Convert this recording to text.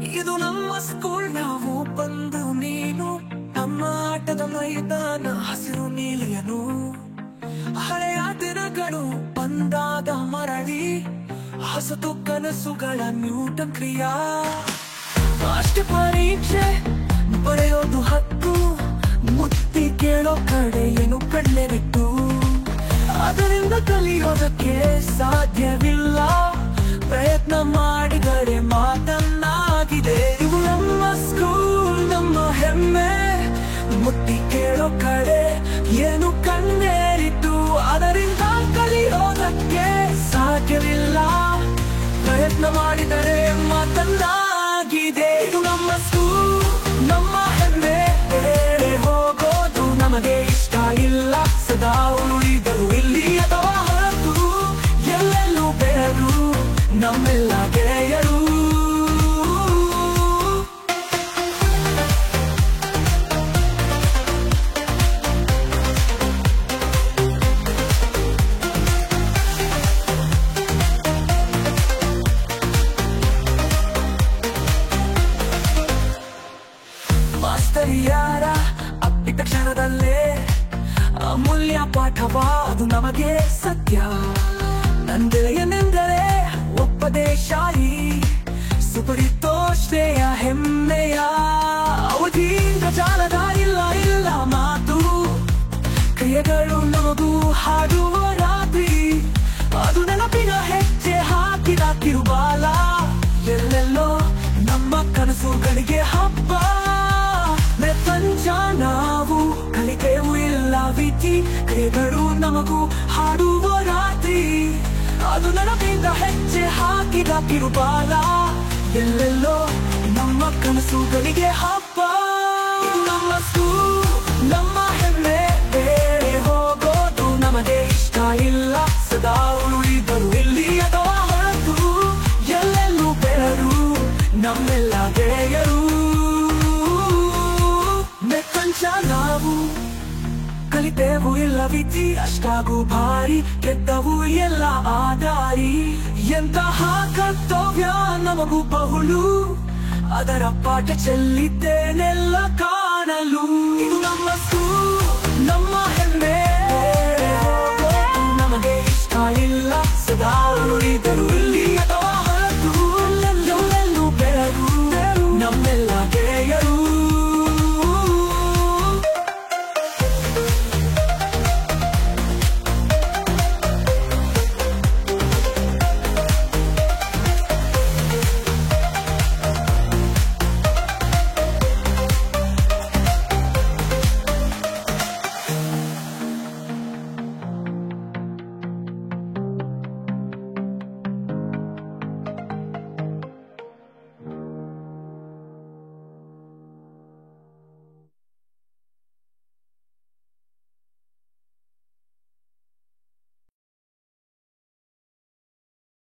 ಇದು ನಮ್ಮ ಸ್ಕೂಲ್, ನಾವು ಬಂದು ನೀನು, ನಮ್ಮ ಆಟದ ಮೈದಾನ ಹಸಿರು ನೀಲಿಯನು. ಹಳೆಯ ದಿನಗಳು ಬಂದಾಗ ಮರಳಿ ಹೊಸತು ಕನಸುಗಳ ನ್ಯೂಟನ್ ಕ್ರಿಯಾ. ಅಷ್ಟೇ ಪರೀಕ್ಷೆ ಬರೆಯೋದು ಹಕ್ಕು, ಮುತ್ತಿ ಕೇಳೋ ಕಡೆ ಏನು ಕಡಲೆ ಬಿಟ್ಟು. ಅದರಿಂದ ಕಲಿಯೋದಕ್ಕೆ ಸಾಧ್ಯವಿಲ್ಲ, ಪ್ರಯತ್ನ ಮಾಡಿದರೆ ಮಾತನ್ನಾಗಿದೆ. ಇವು ನಮ್ಮ ಸ್ಕೂಲ್, ನಮ್ಮ ಹೆಮ್ಮೆ, ಮುಟ್ಟಿ ಕೇಳೋ ಕಡೆ ಏನು ಕಣ್ಣೇರಿಟ್ಟು. ಅದರಿಂದ ಕಲಿಯೋದಕ್ಕೆ ಸಾಧ್ಯವಿಲ್ಲ, ಪ್ರಯತ್ನ ಮಾಡಿದರೆ ಮಾತನ್ನಾಗಿದೆ. ಇದು ನಮ್ಮ ಸ್ಕೂಲ್, ನಮ್ಮ ಹೆಮ್ಮೆ, ಬೇರೆ ಹೋಗೋದು ನಮಗೆ ಇಷ್ಟ ಇಲ್ಲ. ಸದಾ ಉಳಿದರು ಇಲ್ಲಿ ಅಥವಾ ಹೊರತು, ಎಲ್ಲೆಲ್ಲೂ ಬೆಳೆದು ನಮ್ಮೆಲ್ಲ ಗೆಳೆಯರು. ಮಾಸ್ತರಿಯಾರ ಅಪ್ಪಿದ ಕ್ಷಣದಲ್ಲೇ ಅಮೂಲ್ಯ ಪಾಠವ, ಅದು ನಮಗೆ ಸತ್ಯ. ನಂದೆಯನೆಂದರೆ ಒಪ್ಪದೇಶಾಯಿ, ಸುಪರಿತೋ ಶ್ರೇಯ ಹೆಮ್ಮೆಯ. ಅವಧಿಯಿಂದ ಜಾಲದ ಇಲ್ಲ ಮಾತು, ಕ್ರಿಯೆಗಳು ನಮಗೂ ಹಾಡುವ ರಾತ್ರಿ. ಅದು ನೆನಪಿನ ಹೆಜ್ಜೆ ಹಾಕಿದ ಕಿರುಬಾಲ, ಎಲ್ಲೆಲ್ಲೋ ನಮ್ಮ ಕನಸುಗಳಿಗೆ ಹಬ್ಬ. ಪ್ರಪಂಚ ನಾವು ಕಲಿತೆವು ಇಲ್ಲ ವಿಧಿ, ಕ್ರಿಯೆಗಳು ನಮಗೂ ಹಾಡುವ ರಾತ್ರಿ. ಅದು ನೆನಪಿನ ಹೆಜ್ಜೆ ಹಾಕಿದ ಕಿರುಬಾಲ, ಎಲ್ಲೆಲ್ಲೋ ನಮ್ಮ ಕನಸುಗಳಿಗೆ ಹಬ್ಬ. ನಮ್ಮ ಸ್ಕೂಲ್, ನಮ್ಮ ಹೆಮ್ಮೆ, ಬೇರೆ ಹೋಗೋದು ನಮಗೆ ಇಷ್ಟ ಇಲ್ಲ. ಸದಾ ಉಳಿದರು ಇಲ್ಲಿ ಅಥವಾ ಹೊರತು, ಎಲ್ಲೆಲ್ಲೂ ಬೆಳರು ನಮ್ಮೆಲ್ಲ ಗೆಳೆಯರು. ಪ್ರಪಂಚ ನಾವು ಕಲಿತೆವು ಇಲ್ಲ ವಿಧಿ, ಅಷ್ಟಾಗೂ ಭಾರಿ, ಗೆದ್ದವು ಎಲ್ಲ ಆದಾರಿ. ಎಂತಹ ಕರ್ತವ್ಯ ನಮಗೂ ಬಹುಳು, ಅದರ ಪಾಠ ಚೆಲ್ಲಿದ್ದೇನೆಲ್ಲ ಕಾಣಲು. ಇದು ನಮ್ಮ ಸ್ಕೂಲ್, ನಮ್ಮ ಹೆಮ್ಮೆ, ನಮಗೆ ಇಷ್ಟ ಇಲ್ಲ. ಸದಾ ಉಳಿದರು